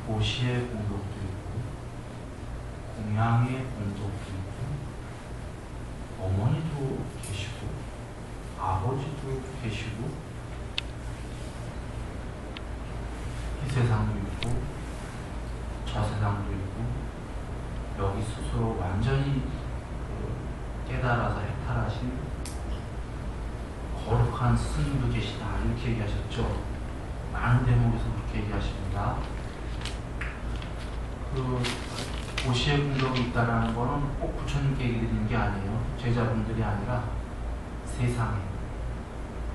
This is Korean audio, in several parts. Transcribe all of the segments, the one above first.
도시의 공덕도 있고 공양의 공덕도 있고 어머니도 계시고 아버지도 계시고 이 세상도 있고 저 세상도 있고 여기 스스로 완전히 깨달아서 해탈하신 거룩한 스님도 계시다 이렇게 얘기하셨죠. 많은 대목에서 그렇게 얘기하십니다. 그 도시의 공덕이 있다라는 거는 꼭 부처님께 얘기 드리는 게 아니에요. 제자분들이 아니라 세상에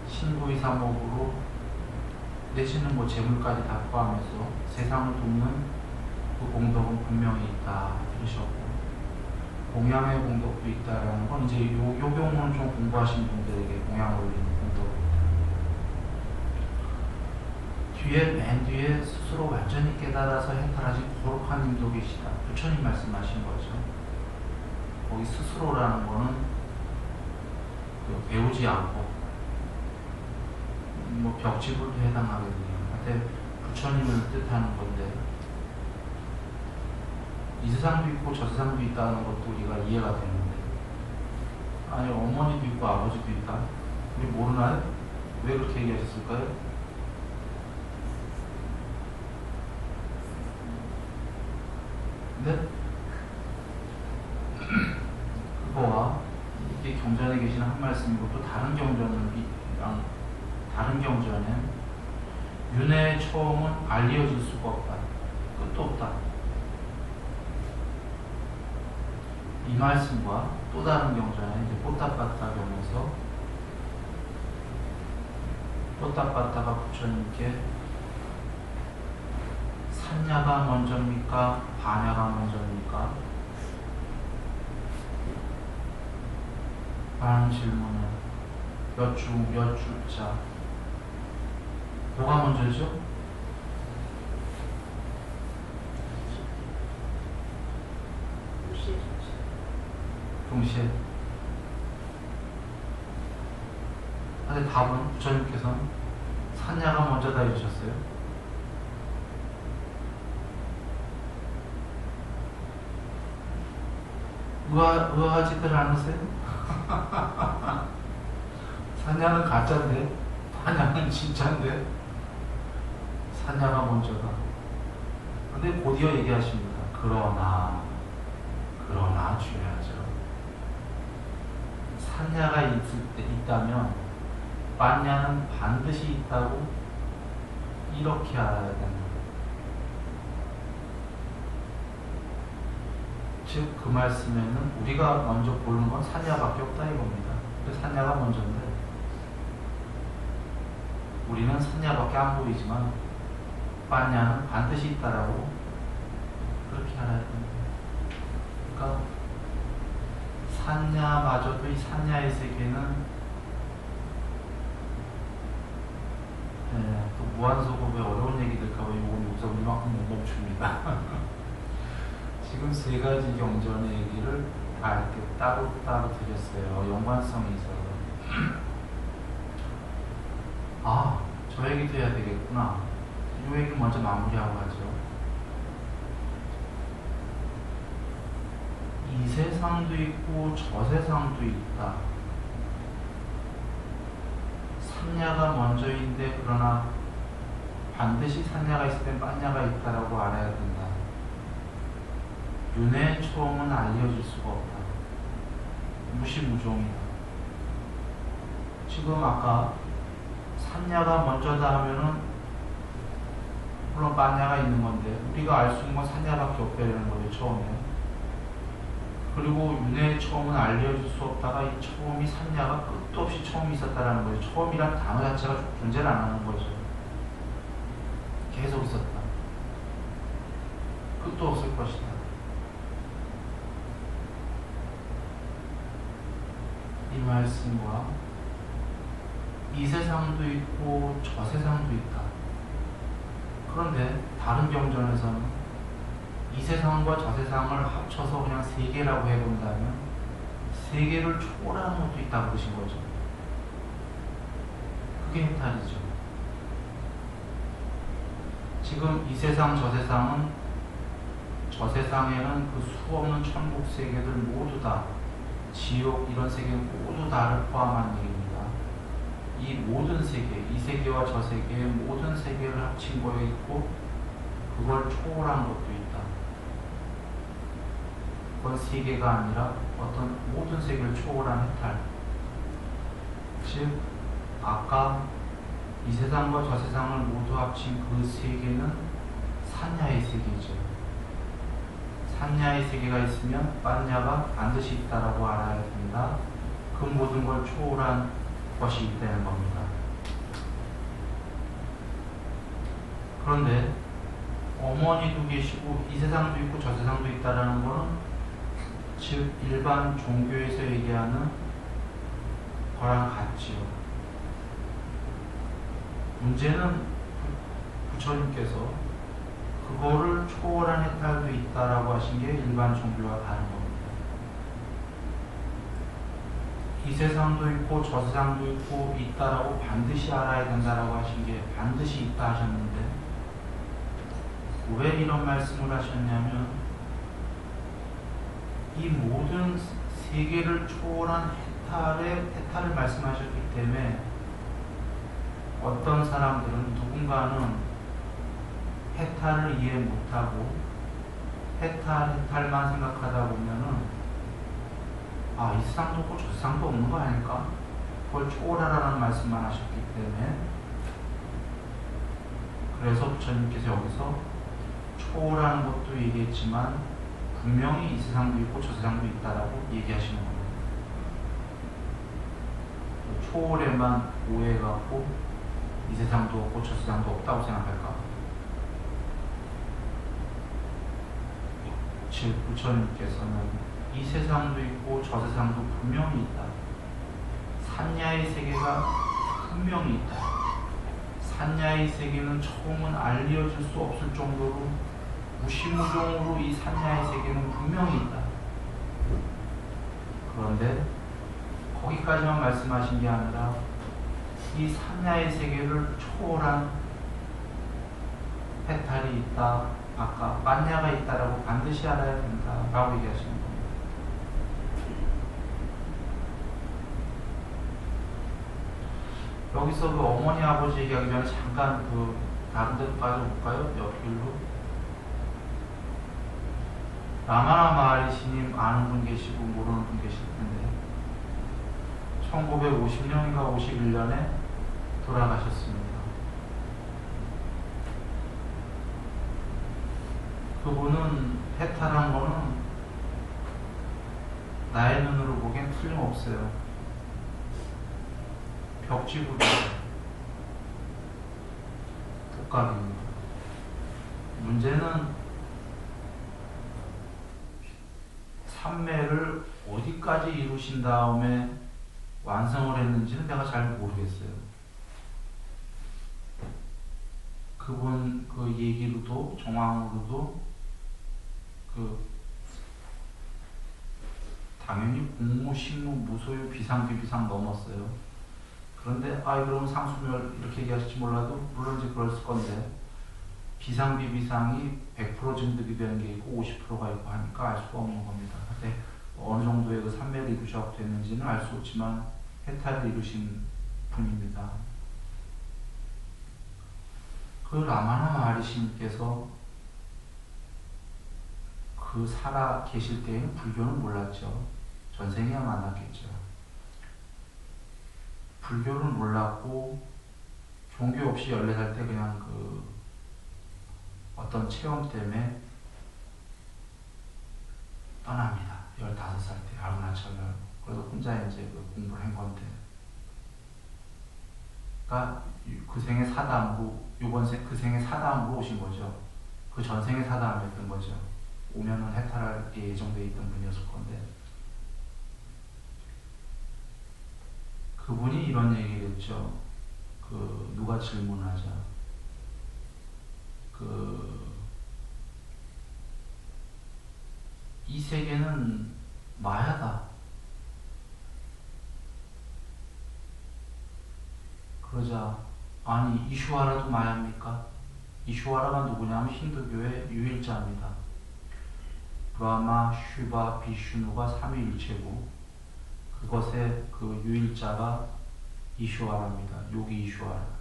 신고의사목으로 내지는 뭐 재물까지 다 포함해서 세상을 돕는 그 공덕은 분명히 있다 들으셨고 공양의 공덕도 있다라는 건 이제 요 경우는 좀 공부하신 분들에게 공양을 올리는 맨 뒤에 스스로 완전히 깨달아서 해탈하신 거룩한 님도 계시다. 부처님 말씀하신 거죠. 거기 스스로라는 거는 배우지 않고 뭐 벽지불도 해당하겠네요. 근데 부처님을 뜻하는 건데 이 세상도 있고 저 세상도 있다는 것도 우리가 이해가 되는데 아니 어머니도 있고 아버지도 있다. 우리 모르나요? 왜 그렇게 얘기하셨을까요? 네? 그거와 이게 경전에 계시는 한 말씀이고 또 다른 경전엔 윤회의 처음은 알려질 수가 없다. 끝도 없다. 이 말씀과 또 다른 경전에 이제 뽀따빠따 경에서 뽀따빠따가 부처님께 산야가 먼저입니까? 반야가 먼저입니까? 라는 질문을 몇 줄자 뭐가 먼저죠? 동시에. 근데 답은 부처님께서는 산야가 먼저다 해주셨어요. 의아하지들 않으세요? 산야는 가짜인데 반야는 진짜인데 산야가 먼저다. 근데 곧이어 얘기하십니다. 그러나 중요하죠. 산야가 있다면 반야는 반드시 있다고 이렇게 알아야 된다. 즉 그 말씀에는 우리가 먼저 보는 건 산야밖에 없다 이겁니다. 그래서 산야가 먼저인데 우리는 산야밖에 안 보이지만 반야는 반드시 있다라고 그렇게 알아야 됩니다. 그러니까 산야마저도 이 산야의 세계는 또 무한소급의 어려운 얘기들까봐 이건 여기서 이만큼 못 멈춥니다. 지금 세 가지 경전의 얘기를 다 이렇게 따로 드렸어요. 연관성이 있어서. 아, 저 얘기도 해야 되겠구나. 이 얘기 먼저 마무리하고 하죠. 이 세상도 있고 저 세상도 있다. 산야가 먼저인데 그러나 반드시 산야가 있을 땐 반야가 있다라고 알아야 된다. 윤회의 처음은 알려질 수가 없다. 무시무종이다. 지금 아까 산야가 먼저다 하면은 물론 반야가 있는 건데 우리가 알 수 있는 건 산야밖에 없다는 거예요. 처음에. 그리고 윤회의 처음은 알려질 수 없다가 이 처음이 산야가 끝도 없이 처음이 있었다라는 거예요. 처음이란 단어 자체가 존재를 안 하는 거죠. 계속 있었다. 끝도 없을 것이다. 이 말씀과 이 세상도 있고 저 세상도 있다. 그런데 다른 경전에서는 이 세상과 저 세상을 합쳐서 그냥 세 개라고 해본다면 세 개를 초월하는 것도 있다고 그러신 거죠. 그게 해탈이죠. 지금 이 세상 저 세상은 저 세상에는 그 수없는 천국 세계들 모두 다 지옥 이런 세계 모두 다를 포함한 얘기입니다. 이 모든 세계, 이 세계와 저 세계의 모든 세계를 합친 거에 있고 그걸 초월한 것도 있다. 그건 세계가 아니라 어떤 모든 세계를 초월한 해탈. 즉 아까 이 세상과 저 세상을 모두 합친 그 세계는 산야의 세계죠. 산야의 세계가 있으면 빤야가 반드시 있다라고 알아야 됩니다. 그 모든 걸 초월한 것이 있다는 겁니다. 그런데 어머니도 계시고 이 세상도 있고 저 세상도 있다라는 것은 즉 일반 종교에서 얘기하는 거랑 같지요. 문제는 부처님께서 그거를 초월한 해탈도 있다라고 하신 게 일반 종교와 다른 겁니다. 이 세상도 있고 저 세상도 있고 있다라고 반드시 알아야 된다라고 하신 게 반드시 있다 하셨는데 왜 이런 말씀을 하셨냐면 이 모든 세계를 초월한 해탈을 말씀하셨기 때문에 어떤 사람들은 누군가는 해탈을 이해 못하고 해탈만 생각하다 보면은 이 세상도 없고 저 세상도 없는 거 아닐까? 그걸 초월하라는 말씀만 하셨기 때문에 그래서 부처님께서 여기서 초월하는 것도 얘기했지만 분명히 이 세상도 있고 저 세상도 있다라고 얘기하시는 겁니다. 초월에만 오해해갖고 이 세상도 없고 저 세상도 없다고 생각할까? 즉 부처님께서는 이 세상도 있고 저 세상도 분명히 있다. 산야의 세계가 분명히 있다. 산야의 세계는 처음은 알려질 수 없을 정도로 무시무종으로 이 산야의 세계는 분명히 있다. 그런데 거기까지만 말씀하신 게 아니라 이 산야의 세계를 초월한 해탈이 있다. 아까 만야가 있다라고 반드시 알아야 된다라고 얘기하시는 겁니다. 여기서 그 어머니 아버지 얘기하기 전에 잠깐 그 다른 데로 빠져볼까요? 옆길로. 라마나 마하리시님 아는 분 계시고 모르는 분 계실 텐데 1950년인가 51년에 돌아가셨습니다. 그분은 해탈한 거는 나의 눈으로 보기엔 틀림없어요. 벽지구도 독각입니다. 문제는 삼매를 어디까지 이루신 다음에 완성을 했는지는 내가 잘 모르겠어요. 그분 그 얘기로도 정황으로도 당연히 공무, 식무, 무소유, 비상, 비비상 넘었어요. 그런데 그럼 상수멸 이렇게 얘기하실지 몰라도 물론 이제 그럴 건데 비상, 비비상이 100% 증득이 되는 게 있고 50%가 있고 하니까 알 수가 없는 겁니다. 근데 어느 정도의 그 삼매를 이루셨고 됐는지는 알 수 없지만 해탈을 이루신 분입니다. 그 라마나 마하리시님께서 그 살아 계실 때에는 불교는 몰랐죠. 전생에야 만났겠죠. 불교를 몰랐고 종교 없이 14살 때 그냥 그 어떤 체험 때문에 떠납니다. 15살 때 아루나철을. 그래서 혼자 이제 그 공부를 한 건데. 그러니까 그 생의 사담부, 그 생의 사담부로 오신 거죠. 그 전생의 사담이었던 거죠. 오면은 해탈할 예정되어 있던 분이었을 건데. 그분이 이런 얘기를 했죠. 누가 질문하자. 이 세계는 마야다. 그러자, 아니, 이슈하라도 마야입니까? 이슈와라가 누구냐면 힌두교의 유일자입니다. 브라마, 슈바, 비슈누가 삼위일체고 그것의 그 유일자가 이슈와라입니다. 요기 이슈와라.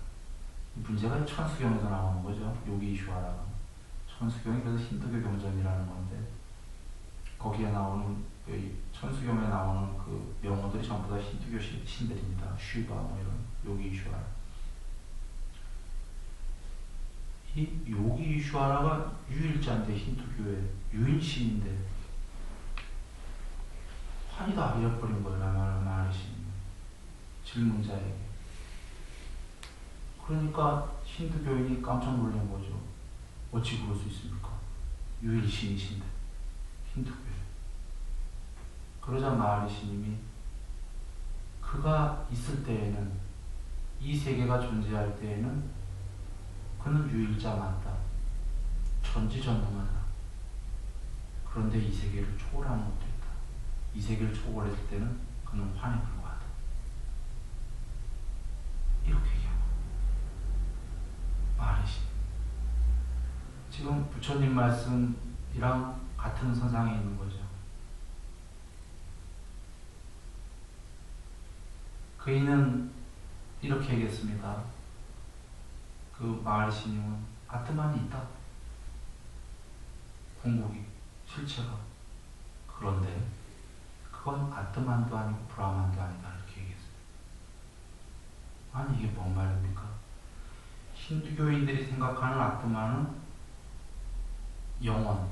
문제가 천수경에서 나오는 거죠. 요기 이슈와라가. 천수경이 그래서 힌두교 경전이라는 건데 거기에 나오는 천수경에 나오는 그 명어들이 전부 다 힌두교 신들입니다. 슈바 뭐 이런 요기 이슈와라. 이 요기 이슈와라가 유일자인데 힌두교의 유일신인데 환희다 이래버린 거예요. 말하신 질문자에게. 그러니까 힌두교인이 깜짝 놀란 거죠. 어찌 그럴 수 있습니까? 유일신이신데 힌두교에. 그러자 마하리시님이 그가 있을 때에는 이 세계가 존재할 때에는 그는 유일자 맞다. 전지전능하다. 그런데 이 세계를 초월하는 것도 있다. 이 세계를 초월했을 때는 그는 환에 불과하다. 이렇게 얘기하고 마하리시 지금 부처님 말씀이랑 같은 선상에 있는 거죠. 그이는 이렇게 얘기했습니다. 그 마하리시님은 아트만이 있다. 궁극이, 실체가. 그런데 그건 아트만도 아니고 브라만도 아니다. 이렇게 얘기했어요. 아니 이게 뭔 말입니까? 힌두교인들이 생각하는 아트만은 영원,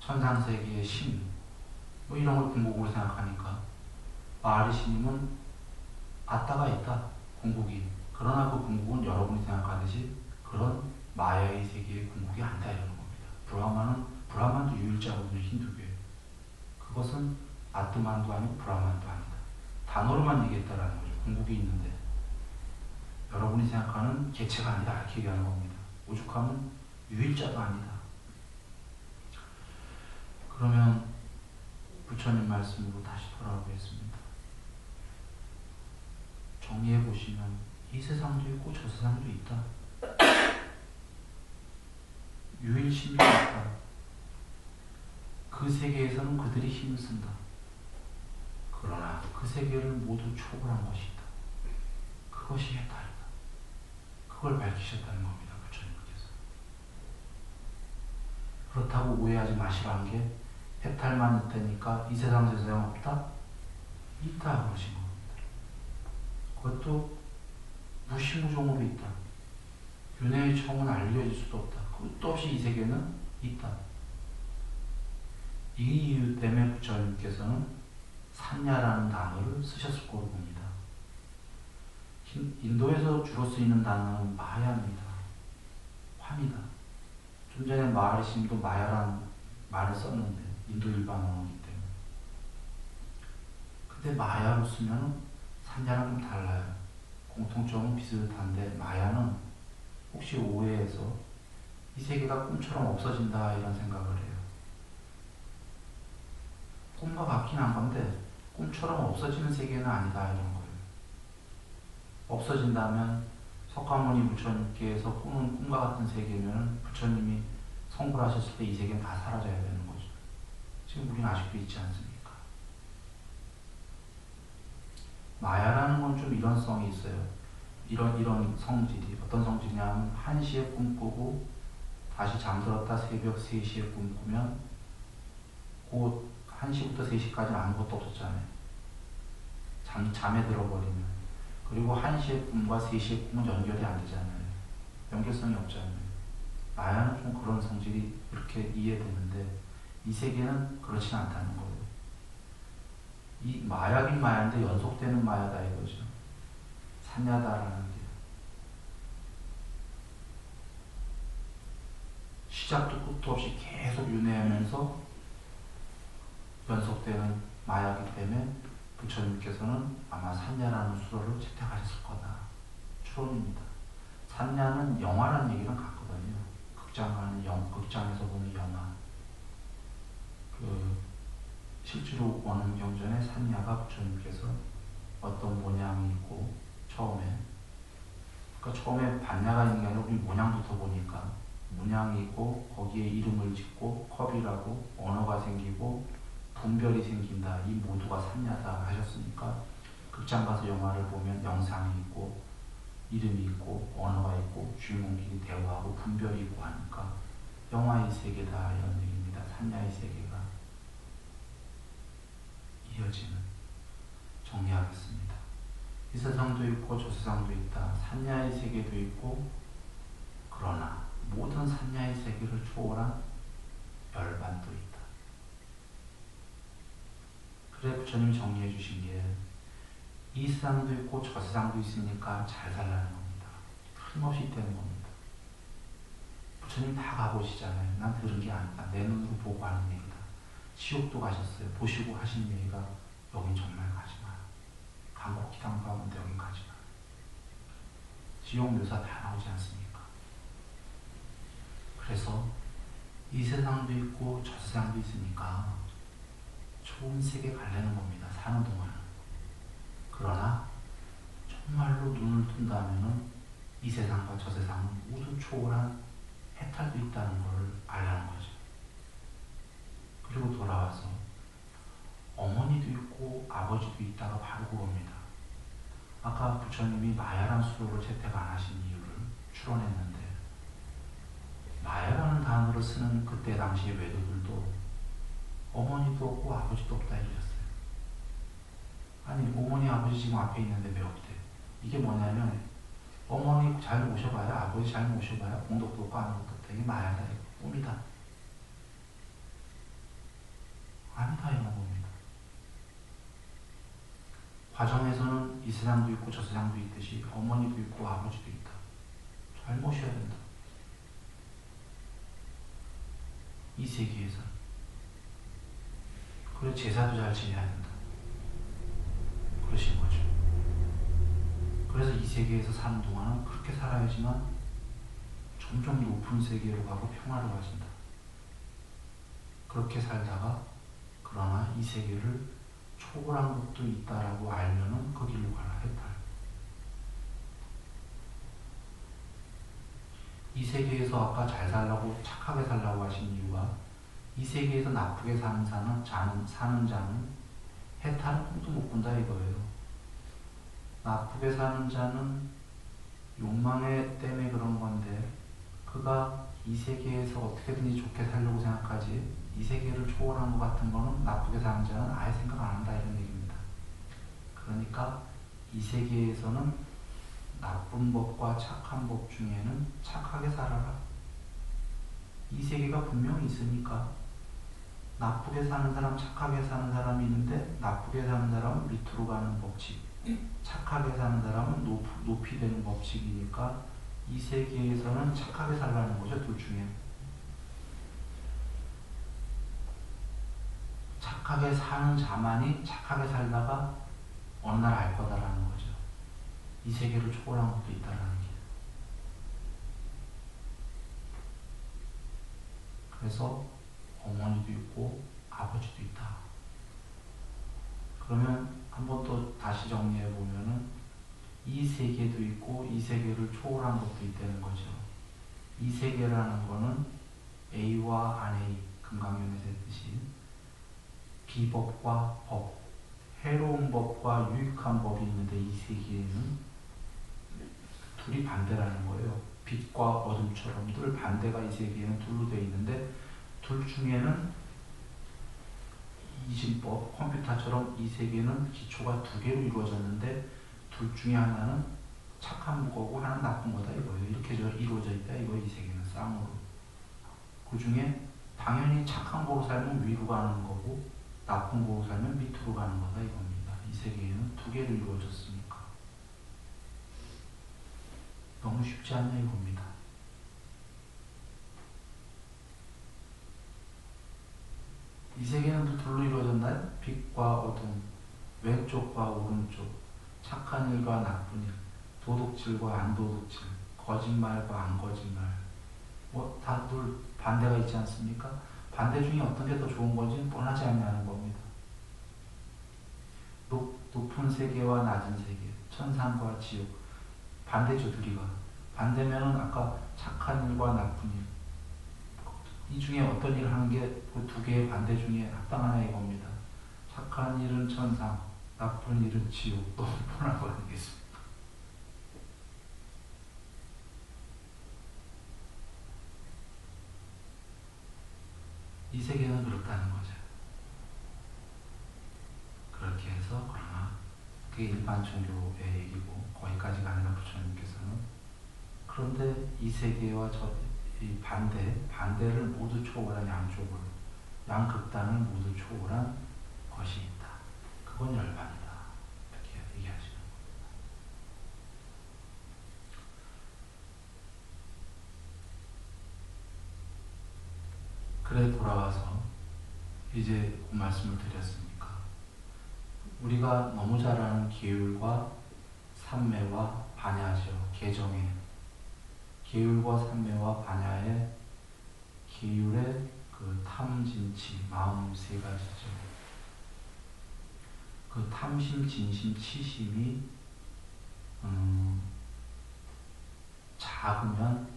천상세계의 신, 뭐 이런 걸 궁극으로 생각하니까 마하리시님은 아따가 있다. 궁극이. 그러나 그 궁극은 여러분이 생각하듯이 그런 마야의 세계의 궁극이 아니다 이러는 겁니다. 브라만도 유일자거든요. 힌두교에. 그것은 아트만도 아니고 브라만도 아니다. 단어로만 얘기했다라는 거죠. 궁극이 있는데 여러분이 생각하는 개체가 아니다 이렇게 얘기하는 겁니다. 오죽하면 유일자도 아니다. 그러면 부처님 말씀으로 다시 돌아오겠습니다. 정리해 보시면 이 세상도 있고 저 세상도 있다. 유일신이 있다. 그 세계에서는 그들이 힘을 쓴다. 그러나 그 세계를 모두 초월한 것이 있다. 그것이 해탈이다. 그걸 밝히셨다는 겁니다. 부처님께서. 그렇다고 오해하지 마시라는 게 해탈만 있다니까 이 세상 저 세상 없다? 있다 그러신 겁니다. 그것도 무시무종으로 있다. 윤회의 청은 알려질 수도 없다. 끝도 없이 이 세계는 있다. 이 이유 때문에 부처님께서는 산야라는 단어를 쓰셨을 거로 봅니다. 인도에서 주로 쓰이는 단어는 마야입니다. 환이다. 좀 전에 마하리시님도 마야라는 말을 썼는데 인도 일반 언어이기 때문에. 근데 마야로 쓰면 산야랑 좀 달라요. 공통점은 비슷한데 마야는 혹시 오해해서 이 세계가 꿈처럼 없어진다 이런 생각을 해요. 꿈과 같긴 한 건데 꿈처럼 없어지는 세계는 아니다 이런 거예요. 없어진다면 석가모니 부처님께서 꾸는 꿈과 같은 세계면 부처님이 성불 하셨을 때 이 세계는 다 사라져야 되는 거죠. 지금 우리는 아직도 있지 않습니까? 마야라는 건 좀 이런 성이 있어요. 이런 성질이 어떤 성질이냐면 1시에 꿈꾸고 다시 잠들었다 새벽 3시에 꿈꾸면 곧 1시부터 3시까지는 아무것도 없었잖아요. 잠에 들어버리면. 그리고 1시의 꿈과 3시의 꿈은 연결이 안 되잖아요. 연결성이 없잖아요. 마야는 좀 그런 성질이 이렇게 이해되는데 이 세계는 그렇지 않다는 거예요. 이 마야긴 마야인데 연속되는 마야다 이거죠. 산야다라는 게. 시작도 끝도 없이 계속 윤회하면서 연속되는 마야이기 때문에 부처님께서는 아마 산야라는 수로를 채택하셨을 거다. 추론입니다. 산야는 영화라는 얘기랑 같거든요. 극장에서 보는 영화. 실제로 원음경전의 산야가 부처님께서 어떤 모양이 있고 처음에 반야가 있는 게 아니라 우리 모양부터 보니까 문양이 있고 거기에 이름을 짓고 컵이라고 언어가 생기고 분별이 생긴다. 이 모두가 산야다 하셨으니까 극장 가서 영화를 보면 영상이 있고 이름이 있고 언어가 있고 주인공끼리 대화하고 분별이 있고 하니까 영화의 세계다 이런 얘기입니다. 산야의 세계가 이어지는 정리하겠습니다. 이 세상도 있고 저 세상도 있다. 산야의 세계도 있고 그러나 모든 산야의 세계를 초월한 열반도 있다. 그래 부처님이 정리해 주신 게 이 세상도 있고 저 세상도 있으니까 잘 살라는 겁니다. 틀림없이 있다는 겁니다. 부처님 다 가보시잖아요. 난 들은 게 아니다. 내 눈으로 보고 하는 얘기다. 지옥도 가셨어요. 보시고 하신 얘기가 여긴 정말 가지 마라. 감옥 기당 가운데 여긴 가지 마라. 지옥 묘사 다 나오지 않습니까? 그래서 이 세상도 있고 저 세상도 있으니까 좋은 세계 가려는 겁니다. 사는 동안은. 그러나 정말로 눈을 뜬다면은 이 세상과 저 세상은 모두 초월한 해탈도 있다는 걸 알라는 거죠. 그리고 돌아와서 어머니도 있고 아버지도 있다가 바로 그겁니다. 아까 부처님이 마야란 수로를 채택 안 하신 이유를 추론했는데 마야라는 단어를 쓰는 그때 당시의 외도들도 어머니도 없고 아버지도 없다 이러셨어요. 아니 어머니 아버지 지금 앞에 있는데 왜 없대? 이게 뭐냐면 어머니 잘 모셔봐야 아버지 잘 모셔봐야 공덕도 없고 아무것도 없다. 이게 마야다. 이거 꿈이다. 아니다 이런 겁니다. 과정에서는 이 세상도 있고 저 세상도 있듯이 어머니도 있고 아버지도 있다. 잘 모셔야 된다. 이 세계에서. 그리고 제사도 잘 지내야 된다. 그러신 거죠. 그래서 이 세계에서 사는 동안은 그렇게 살아야지만 점점 높은 세계로 가고 평화로 가진다. 그렇게 살다가 그러나 이 세계를 초월한 것도 있다라고 알면은 그 길로 가라. 해탈. 이 세계에서 아까 잘 살라고 착하게 살라고 하신 이유가 이 세계에서 나쁘게 사는 자는 해탈은 꿈도 못 꾼다 이거예요. 나쁘게 사는 자는 욕망에 때문에 그런 건데 그가 이 세계에서 어떻게든지 좋게 살려고 생각하지 이 세계를 초월한 것 같은 거는 나쁘게 사는 자는 아예 생각 안 한다 이런 얘기입니다. 그러니까 이 세계에서는 나쁜 법과 착한 법 중에는 착하게 살아라. 이 세계가 분명히 있으니까 나쁘게 사는 사람, 착하게 사는 사람이 있는데 나쁘게 사는 사람은 밑으로 가는 법칙, 착하게 사는 사람은 높이 되는 법칙이니까 이 세계에서는 착하게 살라는 거죠. 둘 중에. 착하게 사는 자만이 착하게 살다가 어느 날 알 거다라는 거죠. 이 세계를 초월한 것도 있다라는 게. 그래서 어머니도 있고 아버지도 있다. 그러면 한번 또 다시 정리해 보면은 이 세계도 있고 이 세계를 초월한 것도 있다는 거죠. 이 세계라는 거는 A와 안-A, 금강연에서 했듯이 비법과 법, 해로운 법과 유익한 법이 있는데 이 세계에는 둘이 반대라는 거예요. 빛과 어둠처럼 늘 반대가 이 세계에는 둘로 되어 있는데 둘 중에는 이진법, 컴퓨터처럼 이 세계는 기초가 두 개로 이루어졌는데 둘 중에 하나는 착한 거고 하나는 나쁜 거다 이거예요. 이렇게 이루어져 있다 이거 이 세계는 쌍으로. 그 중에 당연히 착한 거로 살면 위로 가는 거고 나쁜 거로 살면 밑으로 가는 거다 이겁니다. 이 세계에는 두 개로 이루어졌으니까. 너무 쉽지 않냐 이겁니다. 이 세계는 둘로 이루어졌나요? 빛과 어둠, 왼쪽과 오른쪽, 착한 일과 나쁜 일, 도둑질과 안 도둑질, 거짓말과 안 거짓말. 뭐 다 둘 반대가 있지 않습니까? 반대 중에 어떤 게 더 좋은 건지 뻔하지 않냐는 겁니다. 높은 세계와 낮은 세계, 천상과 지옥. 반대죠, 둘이가. 반대면은 아까 착한 일과 나쁜 일, 이 중에 어떤 일을 하는 게 그 두 개의 반대 중에 합당하냐 이겁니다. 착한 일은 천상, 나쁜 일은 지옥, 또 뭐라고 하겠습니까? 이 세계는 그렇다는 거죠. 그렇게 해서 그러나 그게 일반 종교의 얘기고 거기까지가 아니라 부처님께서는 그런데 이 세계와 이 반대를 모두 초월한 양쪽을 양극단을 모두 초월한 것이 있다. 그건 열반이다. 이렇게 얘기하시는 겁니다. 그래 돌아와서 이제 그 말씀을 드렸으니까 우리가 너무 잘 아는 계율과 삼매와 반야죠. 개정의 계율과 삼매와 반야의 계율의 그 탐진치 마음 세 가지죠. 그 탐심, 진심, 치심이 작으면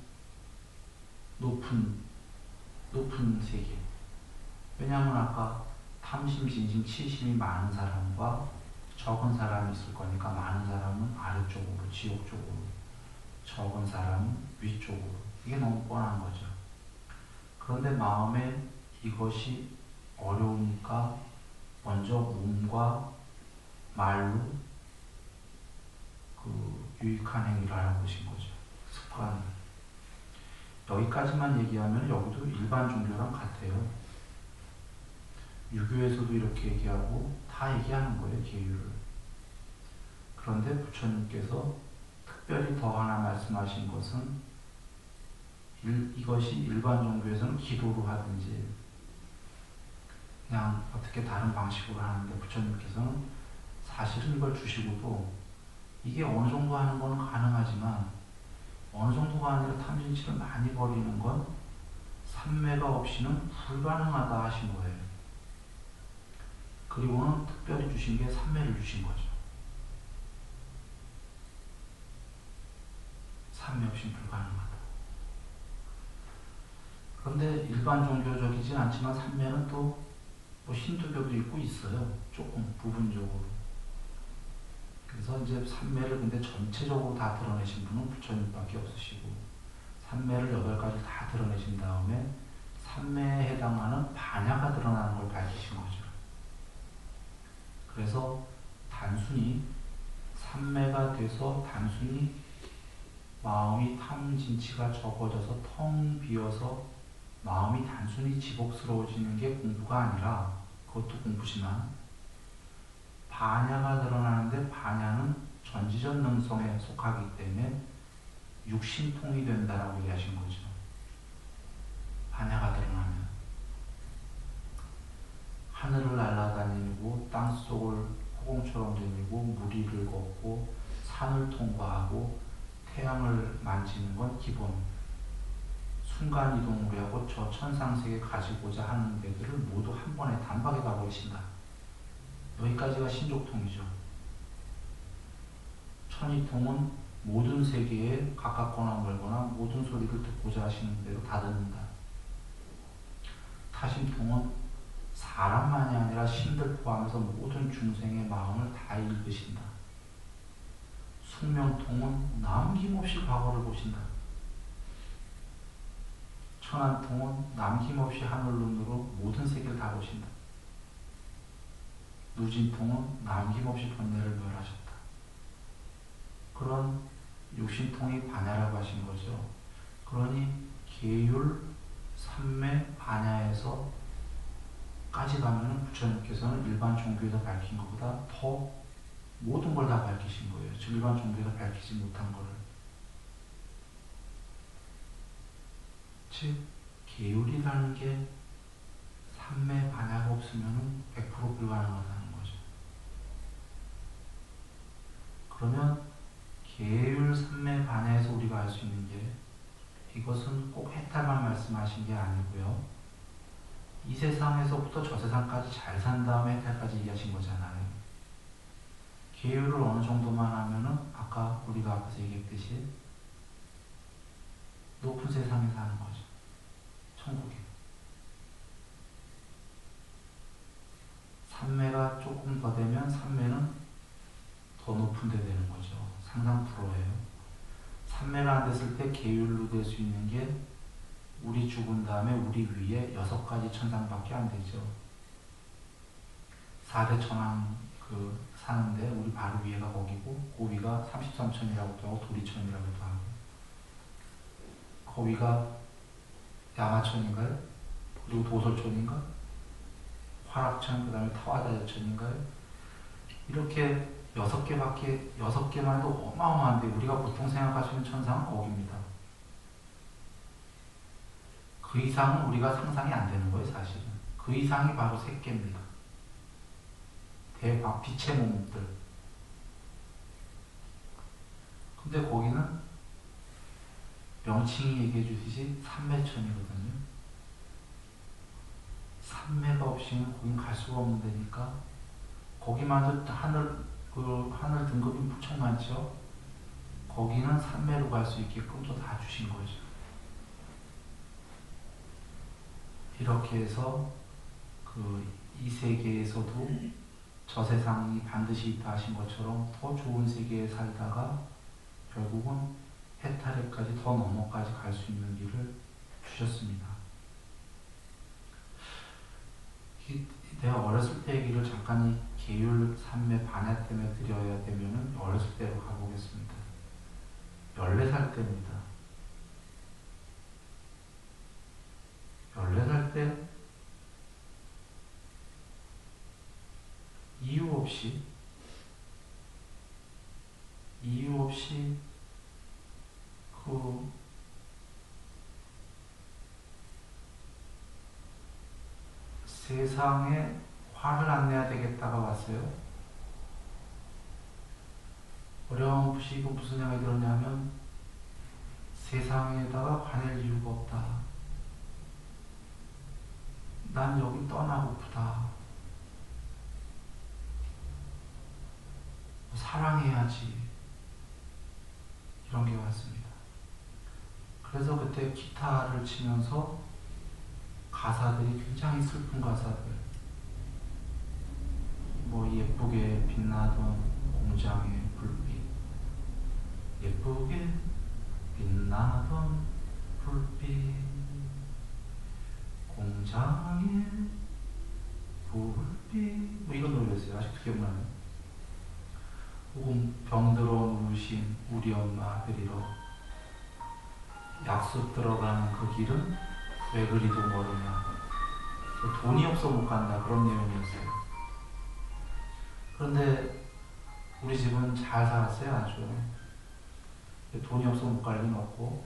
높은 세계. 왜냐하면 아까 탐심, 진심, 치심이 많은 사람과 적은 사람이 있을 거니까 많은 사람은 아래쪽으로, 지옥 쪽으로, 적은 사람은 위쪽으로. 이게 너무 뻔한 거죠. 그런데 마음에 이것이 어려우니까 먼저 몸과 말로 그 유익한 행위를 알아보신 거죠. 습관. 여기까지만 얘기하면 여기도 일반 종교랑 같아요. 유교에서도 이렇게 얘기하고 다 얘기하는 거예요, 계율을. 그런데 부처님께서 특별히 더 하나 말씀하신 것은 이것이 일반 종교에서는 기도로 하든지 그냥 어떻게 다른 방식으로 하는데 부처님께서는 사실은 이걸 주시고도 이게 어느 정도 하는 건 가능하지만 어느 정도가 아니라 탐진치를 많이 버리는 건 삼매가 없이는 불가능하다 하신 거예요. 그리고는 특별히 주신 게 삼매를 주신 거죠. 삼매 없이는 불가능하다. 그런데 일반 종교적이진 않지만 삼매는 또 뭐 힌두교도 있고 있어요. 조금 부분적으로. 그래서 이제 삼매를 근데 전체적으로 다 드러내신 분은 부처님밖에 없으시고 삼매를 8가지 다 드러내신 다음에 삼매에 해당하는 반야가 드러나는 걸 밝히신 거죠. 그래서 단순히 삼매가 돼서 단순히 마음이 탐진치가 적어져서 텅 비어서 마음이 단순히 지복스러워지는 게 공부가 아니라 그것도 공부지만 반야가 드러나는데 반야는 전지전 능성에 속하기 때문에 육신통이 된다라고 얘기하신 거죠. 반야가 드러나면 하늘을 날아다니고 땅속을 호공처럼 다니고 무리를 걷고 산을 통과하고 태양을 만지는 건 기본. 순간이동을 하고 저 천상세계 가지고자 하는 데들을 모두 한 번에 단박에 다 버리신다. 여기까지가 신족통이죠. 천이통은 모든 세계에 가깝거나 멀거나 모든 소리를 듣고자 하시는 대로 다 듣는다. 타심통은 사람만이 아니라 신들 포함해서 모든 중생의 마음을 다 읽으신다. 숙명통은 남김없이 과거를 보신다. 천안통은 남김없이 하늘눈으로 모든 세계를 다 보신다. 누진통은 남김없이 번뇌를 멸하셨다. 그런 육신통이 반야라고 하신 거죠. 그러니 계율, 삼매, 반야에서 까지 가면은 부처님께서는 일반 종교에서 밝힌 것보다 더 모든 걸 다 밝히신 거예요. 즉 일반 종교에서 밝히지 못한 거를. 즉 계율이라는 게 삼매 반야가 없으면 100% 불가능하다는 거죠. 그러면 계율 삼매 반야에서 우리가 알 수 있는 게 이것은 꼭 해탈만 말씀하신 게 아니고요. 이 세상에서부터 저 세상까지 잘 산 다음에 해탈까지 얘기하신 거잖아요. 계율을 어느 정도만 하면은 아까 우리가 앞에서 얘기했듯이 높은 세상에 사는 거죠. 천국에. 어렸을 때 계율로 될 수 있는 게 우리 죽은 다음에 우리 위에 6가지 천상밖에 안 되죠. 4대 천왕 사는데 우리 바로 위에가 거기고 그 위가 33천이라고도 하고 도리천이라고도 하고 거위가 야마천인가요? 그리고 도솔천인가? 화락천, 그 다음에 타와다천인가요? 이렇게 6개만 해도 어마어마한데 우리가 보통 생각할 수 있는 천상은 거기입니다. 그 이상은 우리가 상상이 안 되는 거예요, 사실은. 그 이상이 바로 새끼입니다. 대박, 빛의 몸들. 근데 거기는 명칭이 얘기해 주듯이 삼매천이거든요. 삼매가 없이는 거긴 갈 수가 없는 데니까 거기만 해도 하늘 등급이 무척 많죠. 거기는 삼매로 갈 수 있게끔 또 다 주신 거죠. 이렇게 해서 이 세계에서도 저 세상이 반드시 있다 하신 것처럼 더 좋은 세계에 살다가 결국은 해탈에까지 더 넘어까지 갈 수 있는 길을 주셨습니다. 내가 어렸을 때 얘기를 잠깐 이 계율 삼매 반야 때문에 드려야 되면은 어렸을 때로 가보겠습니다. 14살 때입니다. 14살 때 이유 없이 세상에 화를 안 내야 되겠다가 왔어요. 어렴풋이 이거 무슨 생각이 들었냐면 세상에다가 화낼 이유가 없다. 난 여기 떠나고프다. 사랑해야지. 이런 게 왔습니다. 그래서 그때 기타를 치면서 가사들이 굉장히 슬픈 가사들, 뭐 예쁘게 빛나던 공장의 불빛, 예쁘게 빛나던 불빛, 공장의 불빛, 뭐 이런 노래였어요. 아직도 기억나요. 혹은 병들어 누우신 우리 엄마 데리러 약속 들어가는 그 길은 왜 그리도 멀으냐, 돈이 없어 못 간다, 그런 내용이었어요. 그런데 우리 집은 잘 살았어요. 아주 돈이 없어 못 갈 리는 없고,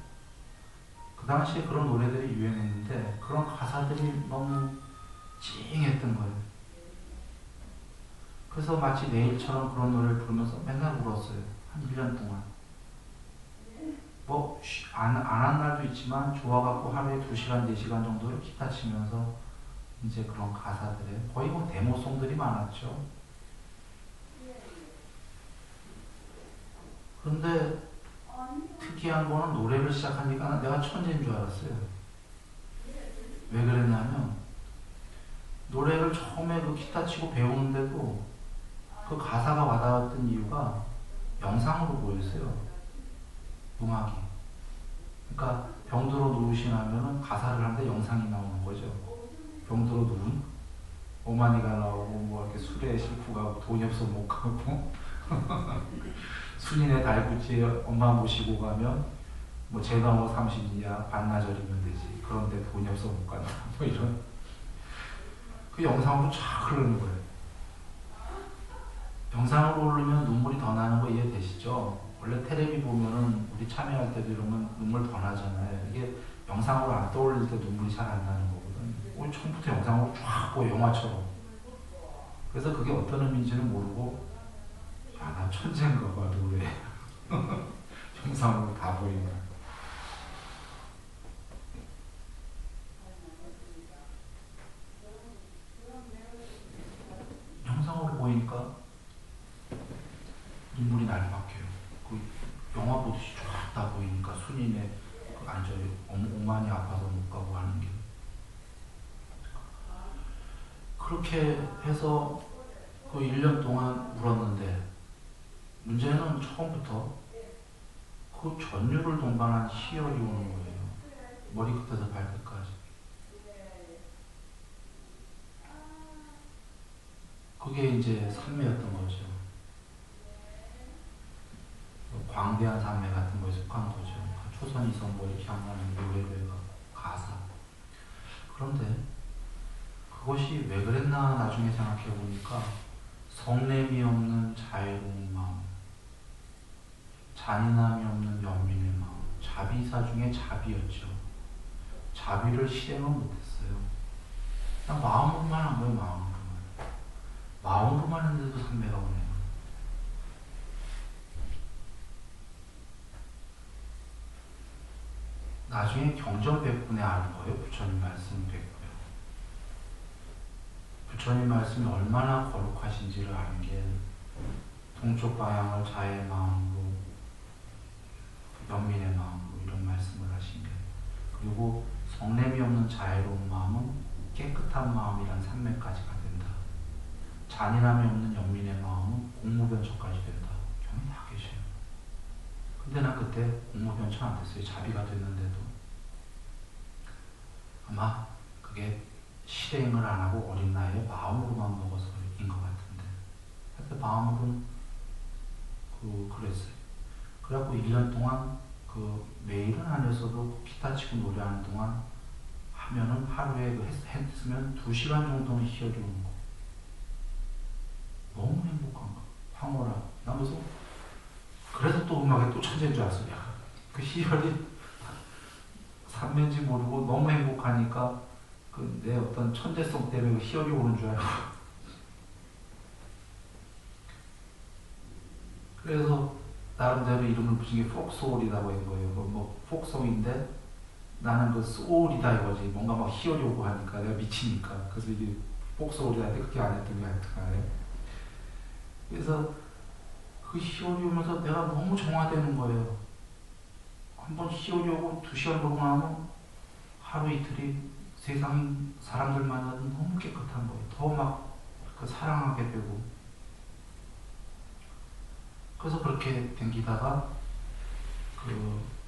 그 당시에 그런 노래들이 유행했는데 그런 가사들이 너무 찡했던 거예요. 그래서 마치 내일처럼 그런 노래를 부르면서 맨날 울었어요. 한 1년 동안. 뭐 안 한 날도 있지만 좋아갖고 하루에 2시간, 4시간 정도를 기타 치면서 이제 그런 가사들에 거의 뭐 데모송들이 많았죠. 그런데 특이한 거는 노래를 시작하니까 내가 천재인 줄 알았어요. 왜 그랬냐면 노래를 처음에 그 기타 치고 배우는데도 그 가사가 와닿았던 이유가 영상으로 보였어요. 음악이. 그러니까 병들어 누우시나면은 가사를 하는데 영상이 나오는 거죠. 병들어 누운 어머니가 나오고 뭐 이렇게 술에 싣고 가고 돈이 없어 못 가고 순인의 달구지에 엄마 모시고 가면 뭐 제너머 30이야 반나절이면 되지. 그런데 돈이 없어 못 가나 뭐 이런 그 영상으로 쫙 흐르는 거예요. 영상으로 흐르면 눈물이 더 나는 거 이해되시죠? 원래 텔레비 보면은 우리 참여할 때도 이러면 눈물 더 나잖아요. 이게 영상으로 안 떠올릴 때 눈물이 잘 안 나는 거거든. 오늘 처음부터 영상으로 쫙 보여, 영화처럼. 그래서 그게 어떤 의미인지는 모르고, 야, 나 천재인가 봐, 노래. 영상으로 다 보이네. 영상으로 보이니까 눈물이 나를 바뀌어요. 그 영화 보듯이 쫙 다 보이니까 순인의 앉아요. 오만이 아파서 못 가고 하는 게. 그렇게 해서 그 1년 동안 울었는데 문제는 처음부터 그 전율을 동반한 희열이 오는 거예요. 머리끝에서 발끝까지. 그게 이제 산매였던 거죠. 광대한 산매 같은 거에 속한 거죠. 초선이서 뭐 이렇게 하는 노래가 가사. 그런데 그것이 왜 그랬나 나중에 생각해 보니까 성냄이 없는 자애로운 마음, 잔인함이 없는 연민의 마음, 자비사 중에 자비였죠. 자비를 실행은 못했어요. 그냥 마음으로만 한 거예요. 마음으로만 했는데도 산매가 오네요. 나중에 경전 백분에 아는 거예요. 부처님 말씀 뵙고요. 부처님 말씀이 얼마나 거룩하신지를 아는 게 동쪽 방향을 자의 마음으로, 연민의 마음으로 이런 말씀을 하신 게, 그리고 성냄이 없는 자애로운 마음은 깨끗한 마음이란 산매까지가 된다. 잔인함이 없는 연민의 마음은 공무변처까지 된다. 경이 다 계셔요. 근데 난 그때 공무변처 안 됐어요. 자비가 됐는데도. 아마 그게 실행을 안 하고 어린 나이에 마음으로만 먹어서인 것 같은데. 하여튼 마음으로는 그랬어요. 그래갖고 1년 동안 매일은 아니었어도 기타 치고 노래하는 동안 하면은 하루에 했으면 2시간 정도는 희열이 오는 거. 너무 행복한 거. 황홀하고. 나 무슨 그래서 또 음악에 또 천재인 줄 알았어요. 그 희열이 산매인지 모르고 너무 행복하니까 내 어떤 천재성 때문에 그 희열이 오는 줄 알고. 그래서 나름대로 이름을 붙인 게 폭소울이라고 한 거예요. 뭐 폭송인데 나는 그 소울이다 이거지. 뭔가 막 희열이 오고 하니까 내가 미치니까. 그래서 이게 폭소울이다 했는데 그렇게 안 했던 게 하여튼간에. 그래서 그 희열이 오면서 내가 너무 정화되는 거예요. 한번 희열이 오고 2시간 보고 나면 하루 이틀이 세상 사람들 만나도 너무 깨끗한 거예요. 더 막 사랑하게 되고. 그래서 그렇게 댕기다가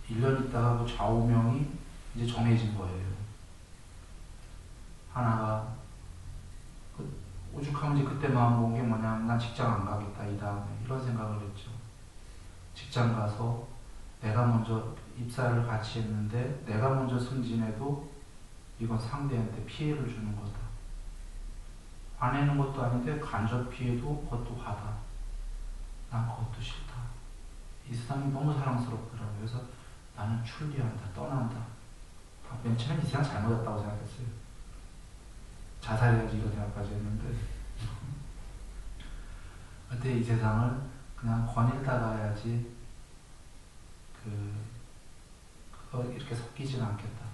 1년 있다가 그 좌우명이 이제 정해진 거예요. 하나가 오죽하면 이제 그때 마음 먹은 게 뭐냐면 난 직장 안 가겠다 이 다음에 이런 생각을 했죠. 직장 가서 내가 먼저 입사를 같이 했는데 내가 먼저 승진해도 이건 상대한테 피해를 주는 거다. 화내는 것도 아닌데 간접 피해도 그것도 화다. 난 그것도 싫다. 이 세상이 너무 사랑스럽더라고요. 그래서 나는 출리한다, 떠난다. 맨 처음엔 이 세상 잘못했다고 생각했어요. 자살해야지 이런 생각까지 했는데 근데 이 세상을 그냥 거닐다 가야지 그거 이렇게 섞이지는 않겠다.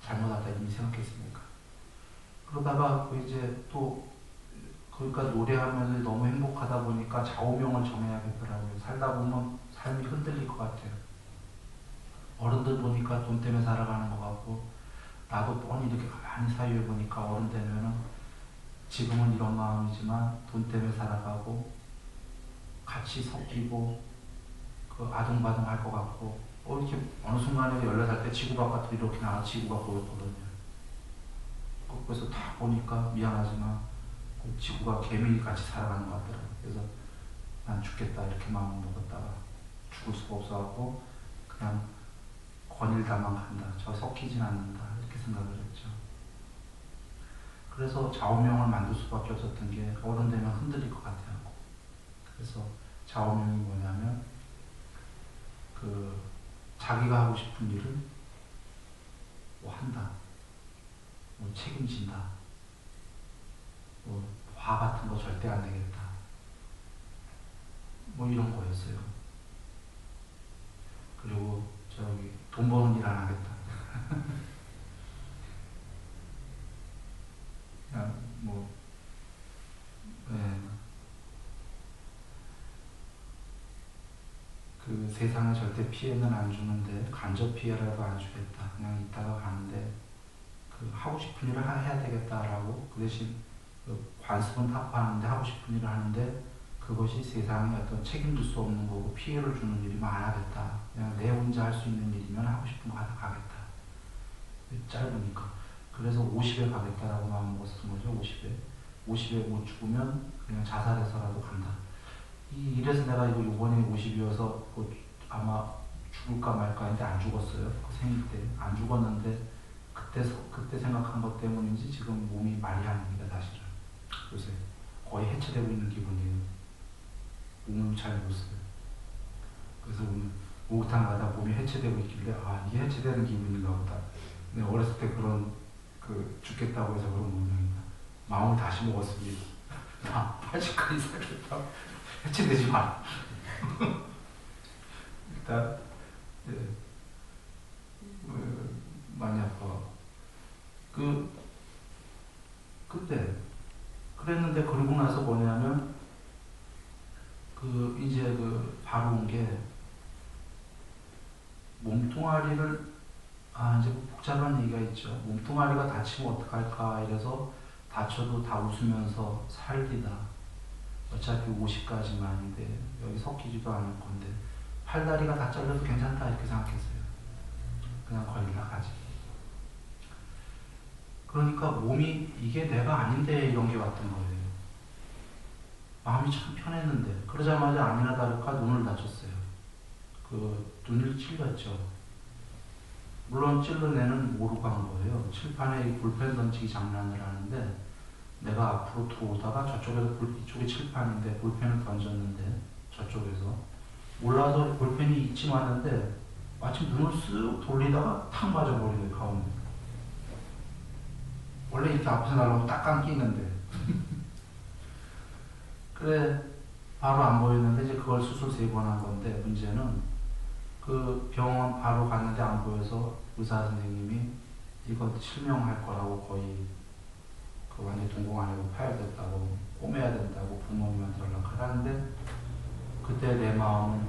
잘못하다 이미 생각했으니까. 그러다가 이제 또 그러니까 노래하면서 너무 행복하다 보니까 좌우명을 정해야겠더라고요. 살다 보면 삶이 흔들릴 것 같아요. 어른들 보니까 돈 때문에 살아가는 것 같고 나도 뻔히 이렇게 가만히 사유해 보니까 어른 되면은 지금은 이런 마음이지만 돈 때문에 살아가고 같이 섞이고 아둥바둥 할 것 같고 이렇게 어느 순간에 14살 때 지구 바깥으로 이렇게 나가 지구가 보였거든요. 그래서 다 보니까 미안하지만 지구가 개미같이 살아가는 것 같더라고요. 그래서 난 죽겠다 이렇게 마음을 먹었다가 죽을 수가 없어갖고 그냥 거닐다만 간다. 저 섞이진 않는다. 이렇게 생각을 했죠. 그래서 좌우명을 만들 수밖에 없었던 게 어른 되면 흔들릴 것 같아요. 그래서 좌우명이 뭐냐면 자기가 하고 싶은 일을 뭐 한다. 뭐 책임진다. 뭐 화 같은 거 절대 안 내겠다. 뭐 이런 거였어요. 그리고 돈 버는 일 안 하겠다. 그냥 세상에 절대 피해는 안 주는데 간접 피해라도 안 주겠다. 그냥 있다가 가는데 하고 싶은 일을 해야 되겠다라고 그 대신 관습은 타파하는데 하고 싶은 일을 하는데 그것이 세상에 어떤 책임질 수 없는 거고 피해를 주는 일이면 안 하겠다. 그냥 내 혼자 할 수 있는 일이면 하고 싶은 거 하다 가겠다. 짧으니까. 그래서 50에 가겠다라고 마음먹었던 거죠. 50에. 50에 못 죽으면 그냥 자살해서라도 간다. 이래서 내가 이거 요번에 50이어서 아마 죽을까 말까 했는데 안 죽었어요. 그 생일 때. 안 죽었는데 그때 생각한 것 때문인지 지금 몸이 말이 아닙니다. 사실은. 요새 거의 해체되고 있는 기분이에요. 몸을 잘 못 써요. 그래서 오늘 목욕탕 가다 몸이 해체되고 있길래 이게 해체되는 기분인가 보다. 근데 어렸을 때 그런 죽겠다고 해서 그런 모양이다. 마음을 다시 먹었습니다. 80까지 살겠다. 해체되지 마. 일단 많이 아파. 그때 그랬는데 그러고 나서 뭐냐면 이제 바로 온 게 몸뚱아리를 이제 복잡한 얘기가 있죠. 몸뚱아리가 다치면 어떡할까 이래서 다쳐도 다 웃으면서 살리다. 어차피 50까지만인데 여기 섞이지도 않을 건데 팔다리가 다 잘려도 괜찮다 이렇게 생각했어요. 그냥 걸리다 가지. 그러니까 몸이 이게 내가 아닌데 이런 게 왔던 거예요. 마음이 참 편했는데 그러자마자 아니나 다를까 눈을 다쳤어요. 눈을 찔렸죠. 물론 찔른 애는 모르고 한 거예요. 칠판에 볼펜 던지기 장난을 하는데 내가 앞으로 들어오다가 저쪽에서 이쪽이 칠판인데 볼펜을 던졌는데 저쪽에서 몰라서 볼펜이 이쯤 왔는데 마침 눈을 쓱 돌리다가 탁 맞아버리네 가운데. 원래 이렇게 앞에서 날라오면 딱 감기는데 그래 바로 안 보였는데 이제 그걸 수술 3번 한 건데 문제는 병원 바로 갔는데 안 보여서 의사 선생님이 이거 실명할 거라고 거의 완전 동공 안으로 파열됐다고 꼬매야 된다고 부모님한테 연락을 하는데 그때 내 마음은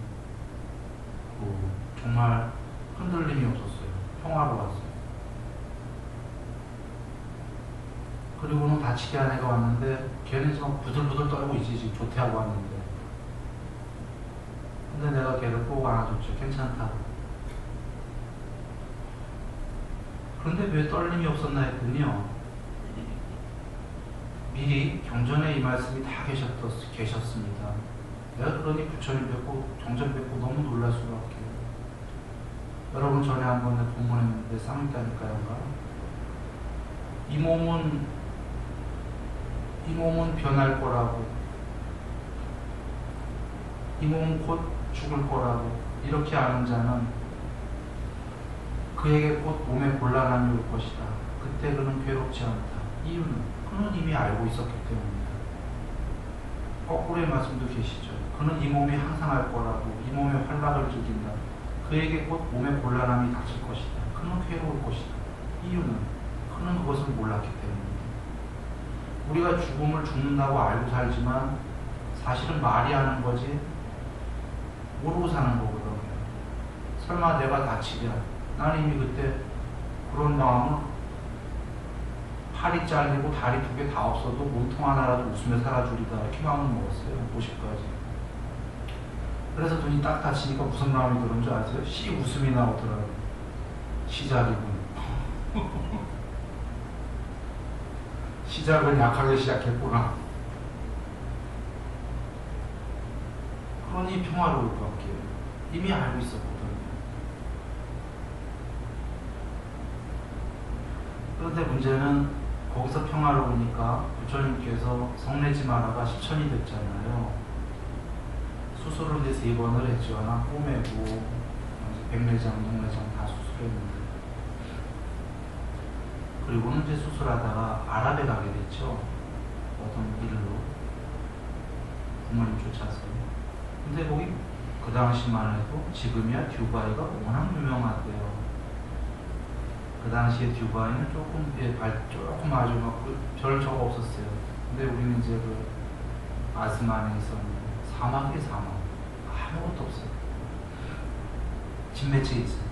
정말 흔들림이 없었어요. 평화로웠어요. 그리고는 다치게 한 애가 왔는데 걔는 지금 부들부들 떨고 있지. 지금 조퇴하고 왔는데 근데 내가 걔를 꼭 안아줬죠. 괜찮다고. 그런데 왜 떨림이 없었나 했더니요. 미리 경전에 이 말씀이 다 계셨습니다. 내가 그러니 부처님 뵙고 경전 뵙고 너무 놀랄 수밖에. 여러분 전에 한번 공부했는데 쌍육다니까요가 이 몸은 변할 거라고, 이 몸은 곧 죽을 거라고 이렇게 아는 자는 그에게 곧 몸에 곤란함이 올 것이다. 그때 그는 괴롭지 않다. 이유는 그는 이미 알고 있었기 때문입니다. 거꾸로의 말씀도 계시죠. 그는 이 몸이 항상 할 거라고, 이 몸에 활락을 즐긴다. 그에게 곧 몸에 곤란함이 닥칠 것이다. 그는 괴로울 것이다. 이유는 그는 그것을 몰랐기 때문입니다. 우리가 죽는다고 알고 살지만 사실은 말이 하는 거지 모르고 사는 거거든요. 설마 내가 다치랴. 나는 이미 그때 그런 마음은 팔이 잘리고 다리 2개 다 없어도 몸통 하나라도 웃으며 살아주리다 이렇게 마음을 먹었어요. 50까지. 그래서 눈이 딱 다치니까 무슨 마음이 드는 줄 아세요? 웃음이 나오더라고요. 시작이군. 시작을 약하게 시작했구나. 그러니 평화로울 것 같아요. 이미 알고 있었거든요. 그런데 문제는 거기서 평화로우니까 부처님께서 성내지 마라가 실천이 됐잖아요. 수술을 이제 3번을 했죠. 하나 꼬매고 백내장, 동내장 다 수술했는데 그리고는 이제 수술하다가 아랍에 가게 됐죠. 어떤 일로 부모님 쫓아서. 근데 거기 그 당시만 해도 지금이야 듀바이가 워낙 유명하대요. 그 당시에 듀바이는 조금 아주 별 적 없었어요. 근데 우리는 이제 아스만에 있었는데 사막이에요. 사막. 아무것도 없어요. 진매체 있어요.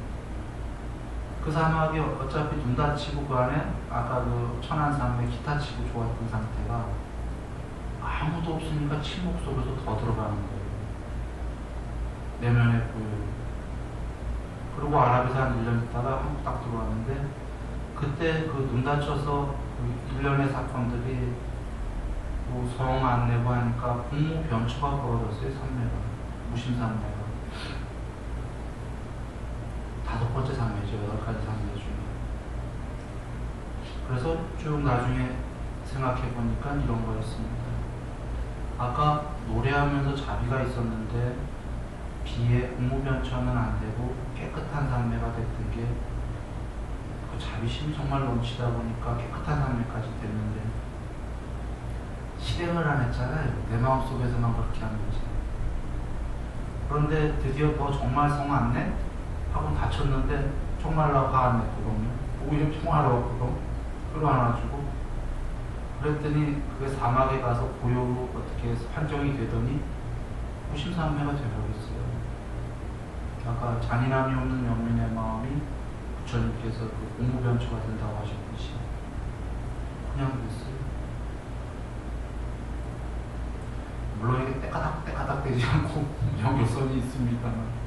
그 사막이 어차피 눈 다치고 그 안에 아까 천안산맥 기타 치고 좋았던 상태가 아무도 없으니까 침묵 속에서 더 들어가는 거예요. 내면에 보여요. 그리고 아랍에서 한 1년 있다가 한국 딱 들어왔는데, 그때 그 눈 다쳐서 그 일련의 사건들이 성 안 내고 하니까 공무 변초가 벌어졌어요. 산매가, 무심산매가. 5번째 산매죠. 8가지 산매 중에. 그래서 쭉 나중에 생각해 보니까 이런 거였습니다. 아까 노래하면서 자비가 있었는데 비에 공무변천은 안 되고 깨끗한 산매가 됐던 게 그 자비심이 정말 넘치다 보니까 깨끗한 산매까지 됐는데, 실행을 안 했잖아요. 내 마음속에서만 그렇게 하는 거지. 그런데 드디어 너 정말 성 안 내? 하고 다쳤는데 정말로 화 안 냈거든요. 오히려 평화로 왔거든. 끌어안아주고. 그랬더니 그게 사막에 가서 고요로 어떻게 판정이 되더니 무심산매가 되어버렸어요. 아까 잔인함이 없는 영민의 마음이 부처님께서 그 공무변초가 된다고 하셨듯이 그냥 그랬어요. 물론 이게 때까닥 되지 않고 연결선이 있습니다만,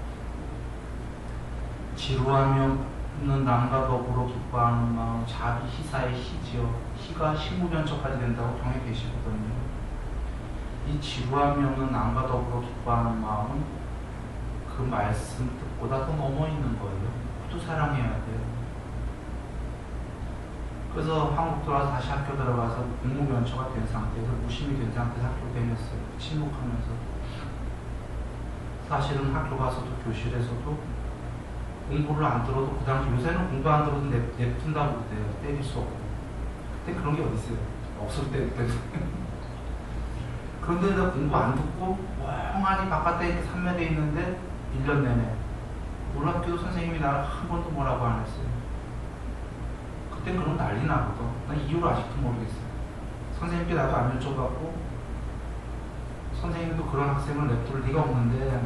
지루하면은 남과 더불어 기뻐하는 마음, 자비 희사의 희지요. 희가 식무변초까지 된다고 경에 계시거든요. 이 지루함이 없는 남과 더불어 기뻐하는 마음은 그 말씀 뜻보다 더 넘어 있는 거예요. 모두 사랑해야 돼요. 그래서 한국 들어와서 다시 학교 들어가서 공무변초가 된 상태에서, 무심이 된 상태에서 학교 다녔어요. 침묵하면서. 사실은 학교 가서도 교실에서도 공부를 안 들어도, 그 당시 요새는 공부 안 들어도 냅둔다고 그래요. 때릴 수 없고. 그때 그런 게 어디 있어요. 없을 때. 그런데 내가 공부 안 듣고 멍하니 바깥에 이렇게 산매돼 있는데 1년 내내 놀랍게도 선생님이 나를 한 번도 뭐라고 안 했어요. 그때 그런 난리 나거든. 난 이유를 아직도 모르겠어요. 선생님께 나도 안 여쭤봤고, 선생님도 그런 학생을 냅둘 리가 없는데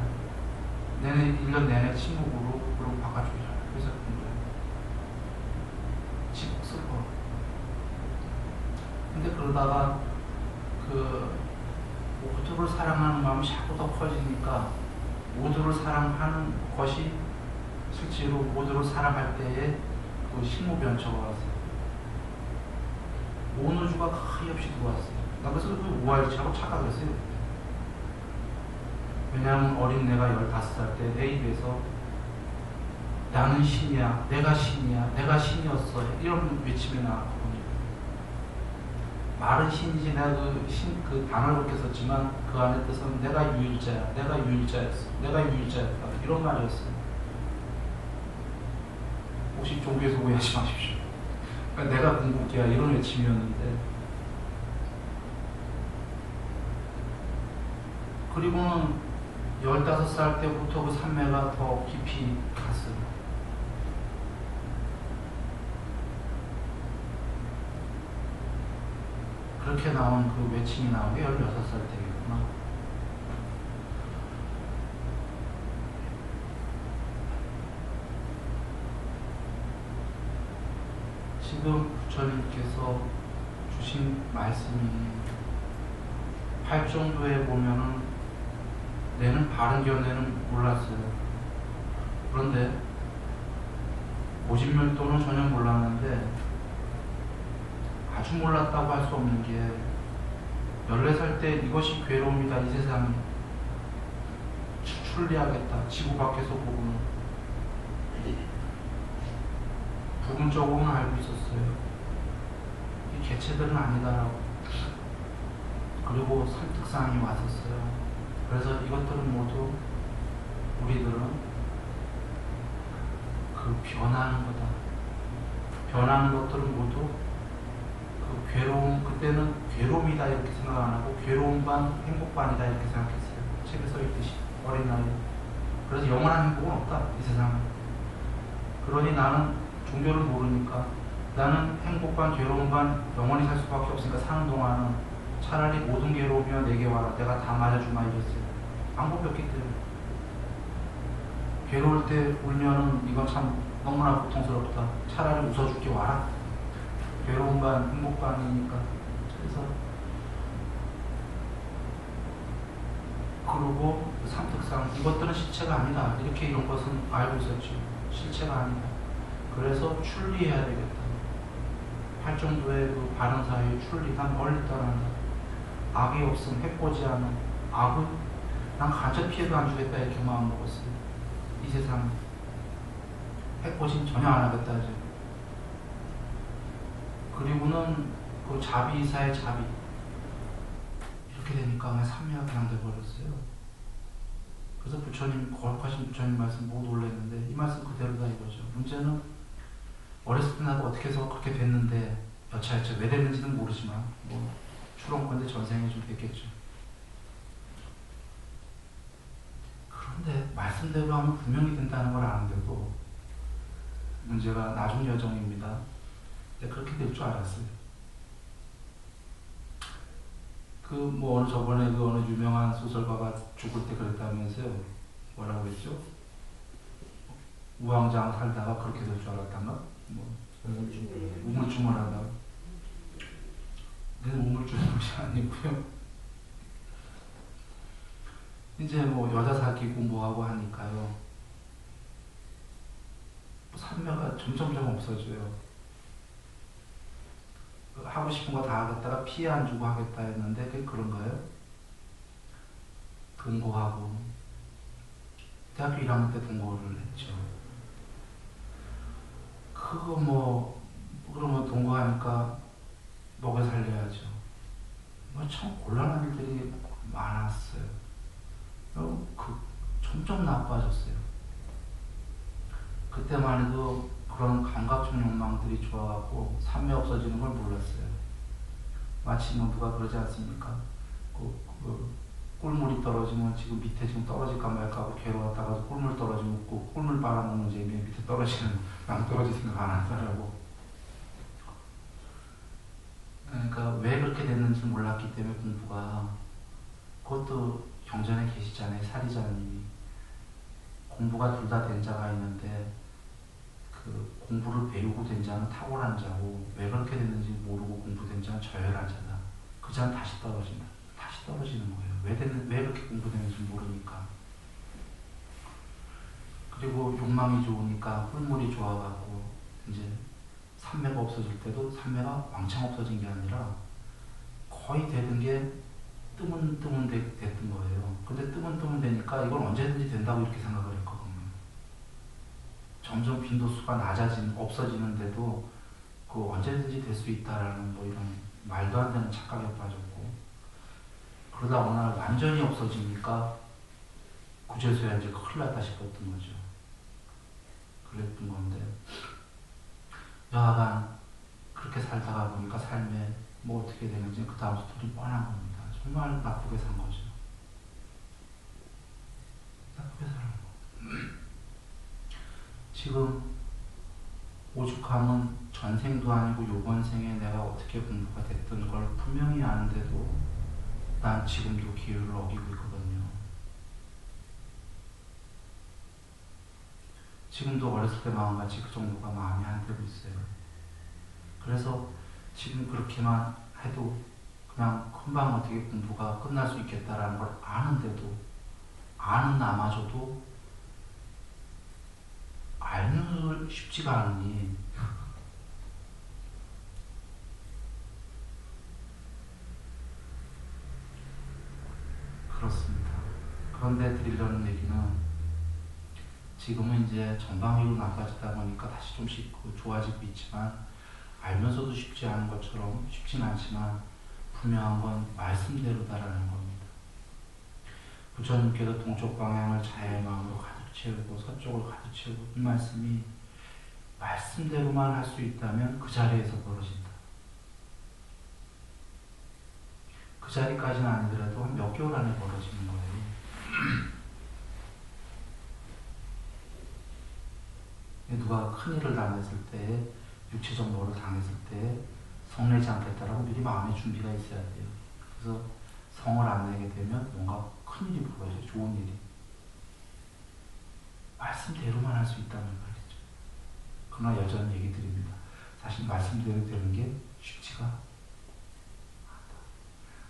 내내 1년 내내 침묵으로, 그리고 바깥쪽에 회사 공부해. 슬퍼. 근데 그러다가 그 모두를 사랑하는 마음이 자꾸 더 커지니까, 모두를 사랑하는 것이 실제로 모두를 사랑할 때에 그 식무변초가 왔어요. 온 우주가 거의 없이 들어왔어요. 나 그래서 그 오할지라고 착각했어요. 왜냐하면 어린 내가 15살 때 내 입에서 나는 신이야, 내가 신이야, 내가 신이었어, 이런 외침이 나왔거든요. 말은 신이지, 내가 그 단어를 그렇게 썼지만 그 안에 뜻은 내가 유일자야, 내가 유일자였어, 내가 유일자였다, 이런 말이었어요. 혹시 종교에서 오해하지 마십시오. 그러니까 내가 궁극이야, 이런 외침이었는데, 그리고는 15살 때부터 그 산매가 더 깊이 갔어요. 그렇게 나온 그 외침이 나온 게 16살 때겠구나. 지금 부처님께서 주신 말씀이 8정도에 보면은 내는 바른 견해는 몰랐어요. 그런데 오진멸도는 전혀 몰랐는데, 아주 몰랐다고 할 수 없는 게 14살 때 이것이 괴로움이다, 이 세상이 출리하겠다, 지구 밖에서 보고는 부분적으로는 알고 있었어요. 이 개체들은 아니다라고. 그리고 설득사항이 왔었어요. 그래서 이것들은 모두 우리들은 그 변하는 거다. 변하는 것들은 모두 그 괴로움, 그때는 괴로움이다 이렇게 생각 안 하고 괴로움 반 행복 반이다 이렇게 생각했어요. 책에 써 있듯이 어린 나이에. 그래서 영원한 행복은 없다, 이 세상은. 그러니 나는 종교를 모르니까 나는 행복 반 괴로움 반 영원히 살 수밖에 없으니까 사는 동안은 차라리 모든 괴로우면 내게 와라, 내가 다 맞아주마, 이랬어요. 방법이 없기 때문에. 괴로울 때 울면은 이건 참 너무나 고통스럽다, 차라리 웃어줄게 와라. 괴로운 반 행복 반이니까. 그래서 그리고 삼특상 이것들은 실체가 아니다. 이렇게 이런 것은 알고 있었죠. 실체가 아니다. 그래서 출리해야 되겠다. 할 정도의 그 바른 사회의 출리, 난 멀리 떠난다. 악이 없음, 해코지 않음. 악은 난 간접 피해도 안 주겠다 이렇게 마음 먹었어요. 이 세상 해코지는 전혀 안 하겠다 이제. 그리고는 그 자비이사의 자비. 이렇게 되니까 그냥 삼매가 그냥 돼버렸어요. 그래서 부처님, 거룩하신 부처님 말씀 못 놀랬는데 이 말씀 그대로다 이거죠. 문제는 어렸을 때 나도 어떻게 해서 그렇게 됐는데 여차여차 왜 됐는지는 모르지만 뭐 추론컨대 전생에 좀 됐겠죠. 그런데 말씀대로 하면 분명히 된다는 걸 아는데도 문제가 나중 여정입니다. 근데 그렇게 될 줄 알았어요. 그 뭐 어느 저번에 그 어느 유명한 소설가가 죽을 때 그랬다면서요. 뭐라고 그랬죠? 우왕좌왕 살다가 그렇게 될 줄 알았단가? 뭐 우물쭈물하다. 근데 우물쭈물이 아니고요. 이제 뭐 여자 사귀고 뭐하고 하니까요. 삼매가 점점점 없어져요. 하고 싶은 거 다 하겠다가 피해 안 주고 하겠다 했는데 그게 그런가요? 동거하고 대학교 1학년 때 동거를 했죠. 그거 뭐 그러면 동거하니까 먹여 살려야죠. 뭐 참 곤란한 일들이 많았어요. 그리고 점점 나빠졌어요. 그때만 해도 그런 감각적 욕망들이 좋아갖고 삼매 없어지는 걸 몰랐어요. 마치 누가 그러지 않습니까? 꿀물이 떨어지면 지금 밑에 지금 떨어질까 말까 하고 괴로웠다가 꿀물 떨어지면 꿀물 빨아먹는 재미에 밑에 떨어지는 낭떠러지 생각 안 하더라고. 그러니까 왜 그렇게 됐는지 몰랐기 때문에 공부가, 그것도 경전에 계시잖아요. 사리자님이 공부가 둘 다 된 자가 있는데 그 공부를 배우고 된 자는 탁월한 자고 왜 그렇게 됐는지 모르고 공부된 자는 저열한 자다. 그 자는 다시 떨어진다. 다시 떨어지는 거예요. 왜 그렇게 공부되는지 모르니까. 그리고 욕망이 좋으니까 꿀물이 좋아갖고 이제 삼매가 없어질 때도 삼매가 왕창 없어진 게 아니라 거의 되는 게 뜨문뜨문 됐던 거예요. 근데 뜨문뜨문 되니까 이건 언제든지 된다고 이렇게 생각을 했거든요. 점점 빈도수가 없어지는데도 그 언제든지 될 수 있다라는 뭐 이런 말도 안 되는 착각에 빠졌고, 그러다 어느 날 완전히 없어지니까 구제소야 이제 큰일 났다 싶었던 거죠. 그랬던 건데 여하간 그렇게 살다가 보니까 삶에 뭐 어떻게 되는지 그 다음 스토리 뻔한 겁니다. 정말 나쁘게 산 거죠. 나쁘게 사는 거. 지금 오죽하면 전생도 아니고 요번 생에 내가 어떻게 공부가 됐던 걸 분명히 아는데도 난 지금도 기회를 어기고 있거든요. 지금도 어렸을 때 마음같이 그 정도가 마음이 안 되고 있어요. 그래서 지금 그렇게만 해도 그냥 금방 어떻게 공부가 끝날 수 있겠다라는 걸 아는데도, 아는 나마저도 알면 쉽지가 않으니 그렇습니다. 그런데 드리려는 얘기는 지금은 이제 전방위로 나빠지다 보니까 다시 좀씩 좋아지고 있지만 알면서도 쉽지 않은 것처럼 쉽진 않지만 분명한 건 말씀대로다라는 겁니다. 부처님께서 동쪽 방향을 자의 마음으로 가득 채우고 서쪽을 가득 채우고, 이 말씀이 말씀대로만 할 수 있다면 그 자리에서 벌어진다. 그 자리까지는 아니더라도 한 몇 개월 안에 벌어지는 거예요. 누가 큰일을 당했을 때, 육체적 노를 당했을 때 성내지 않겠다라고 미리 마음의 준비가 있어야 돼요. 그래서 성을 안 내게 되면 뭔가 큰일이 벌어져요. 좋은 일이. 말씀대로만 할 수 있다는 말이죠. 그러나 여전히 얘기 드립니다. 사실 말씀대로 되는 게 쉽지가 않다.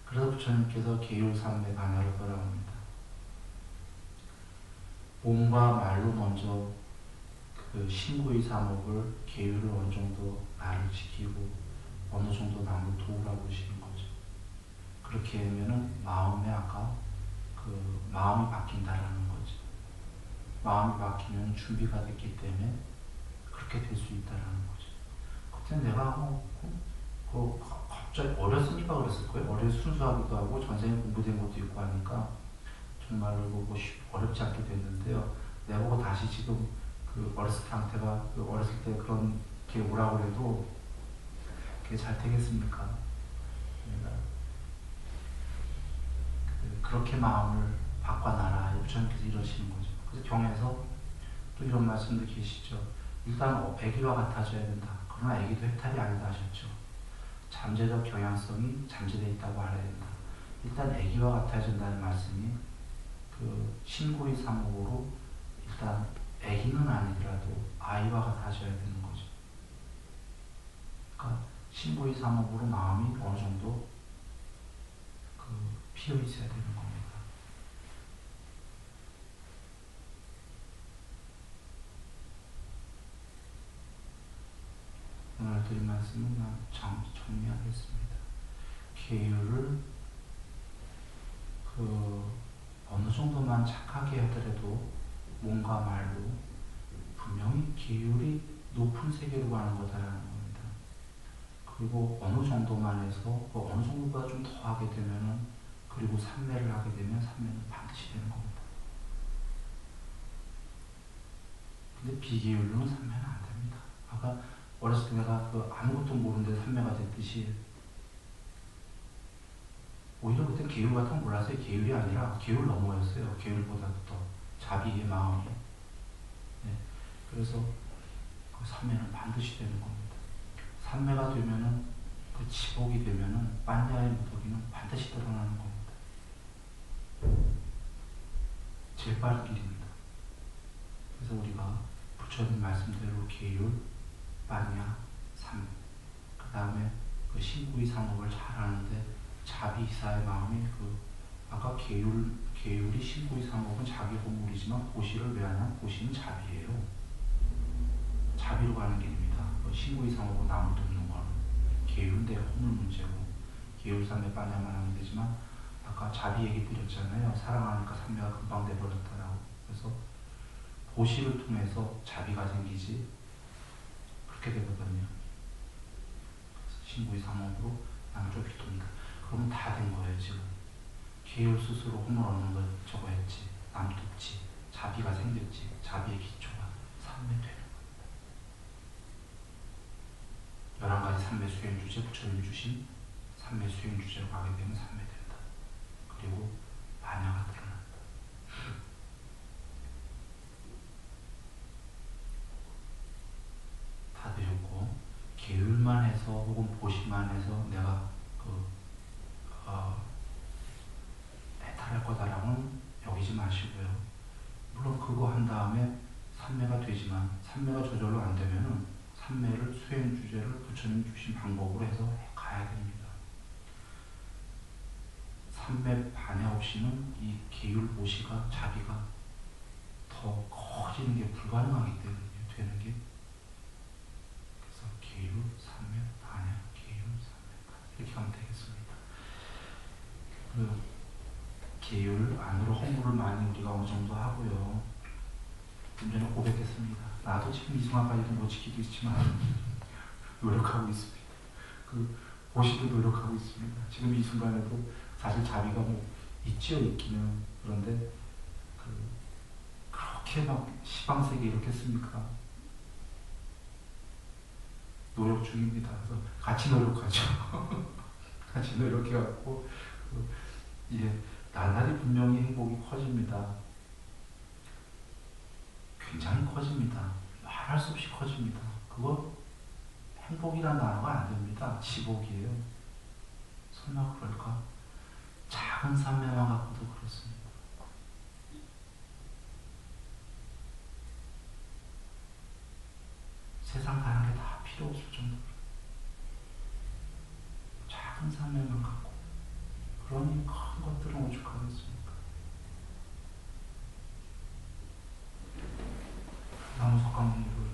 그래서 부처님께서 계율삼매 반야를 벌어옵니다. 몸과 말로 먼저 그 신구의 사목을 계율을 어느 정도 나를 지키고 어느 정도 남을 도우라고 하시는 거죠. 그렇게 하면은 마음에 아까 그 마음이 바뀐다라는 거죠. 마음이 바뀌면 준비가 됐기 때문에 그렇게 될 수 있다라는 거죠. 그때 내가 갑자기 어렸으니까 그랬을 거예요. 순수하기도 하고 전생에 공부된 것도 있고 하니까 정말로 어렵지 않게 됐는데요. 내보고 다시 지금 그 어렸을 때 상태가 어렸을 때 그런 게 오라고 해도 그게 잘 되겠습니까? 그렇게 마음을 바꿔놔라. 부처님께서 이러시는 거죠. 그래서 경에서 또 이런 말씀도 계시죠. 일단 애기와 같아져야 된다. 그러나 애기도 해탈이 아니다 하셨죠. 잠재적 경향성이 잠재되어 있다고 알아야 된다. 일단 애기와 같아진다는 말씀이 그 신구의 사목으로 일단 애기는 아니더라도 아이와 같아져야 되는 거죠. 그러니까 신구의 사목으로 마음이 어느 정도 그 피어 있어야 되는 겁니다. 오늘 드린 말씀은 그냥 정리하겠습니다. 계율을 어느 정도만 착하게 하더라도 몸과 말로 분명히 계율이 높은 세계로 가는 거다라는 겁니다. 그리고 어느 정도만 해서 어느 정도보다 좀 더 하게 되면은 그리고 삼매를 하게 되면 삼매는 반드시 되는 겁니다. 근데 비계율로는 삼매는 안 됩니다. 아까 어렸을 때 내가 아무것도 모르는데 삼매가 됐듯이 오히려 그때 계율 같은 거 몰랐어요. 계율이 아니라 계율 너머였어요. 계율보다도 더 자비의 마음이. 네. 그래서 그 삼매는 반드시 되는 겁니다. 삼매가 되면은 그 지복이 되면은 빠냐의 무더기는 반드시 드러나는 겁니다. 제일 빠른 길입니다. 그래서 우리가 부처님 말씀대로 계율, 빠냐, 삼매 그 다음에 그 신구의 상업을 잘하는데 자비이사의 마음이 아까 계율이 신구의 상업은 자기 호물이지만 고시를 왜 하냐? 고시는 자비예요. 자비로 가는 길입니다. 신구의 상업은 남을 돕는 건 계율은 내 호물 문제고 계율 삼매 빠냐만 하면 되지만 아까 자비 얘기 드렸잖아요. 사랑하니까 삼매가 금방 돼버렸다라고. 그래서 고시를 통해서 자비가 생기지 그렇게 되거든요. 신구의 상업으로 남을 좁히 돕니다. 그러면 다 된 거예요. 지금 계율 스스로 호물 얻는 걸 저거 했지, 남 돕지, 자비가 생겼지. 자비의 기초가 삼매 되는 겁니다. 11가지 삼매 수행 주제 부처님 주신 삼매 수행 주제로 가게 되면 삼매 된다. 그리고 반야가 드러난다. 다 되셨고 계율만 해서 혹은 보시만 해서 내가 해탈할 거다라고는 여기지 마시고요. 물론 그거 한 다음에 삼매가 되지만 삼매가 저절로 안 되면은 삼매를 수행 주제를 부처님 주신 방법으로 해서 가야 됩니다. 삼매 반야 없이는 이 계율 보시가 자비가 더 커지는 게 불가능하기 때문에 되는 게 그래서 계율, 삼매, 반야, 계율, 삼매 이렇게 하면 되겠습니다. 계율 안으로 허물을 많이 우리가 어느 정도 하고요. 좀 전에 고백했습니다. 나도 지금 이 순간까지도 못 지키고 있지만 노력하고 있습니다. 보시도 노력하고 있습니다. 지금 이 순간에도 사실 자비가 있지요, 있기는. 그런데 그렇게 막 시방세계 이렇겠습니까? 노력 중입니다. 그래서 같이 노력하죠. 같이 노력해갖고 이제 날날이 분명히 행복이 커집니다. 굉장히 커집니다. 말할 수 없이 커집니다. 그거 행복이라는 단어가 안 됩니다. 지복이에요. 설마 그럴까? 작은 삼매만 갖고도 그렇습니다. 세상 다른 게 다 필요 없을 정도로 작은 삼매만 갖고 그러니 큰 것들은 오죽하겠습니까? 관계이고요.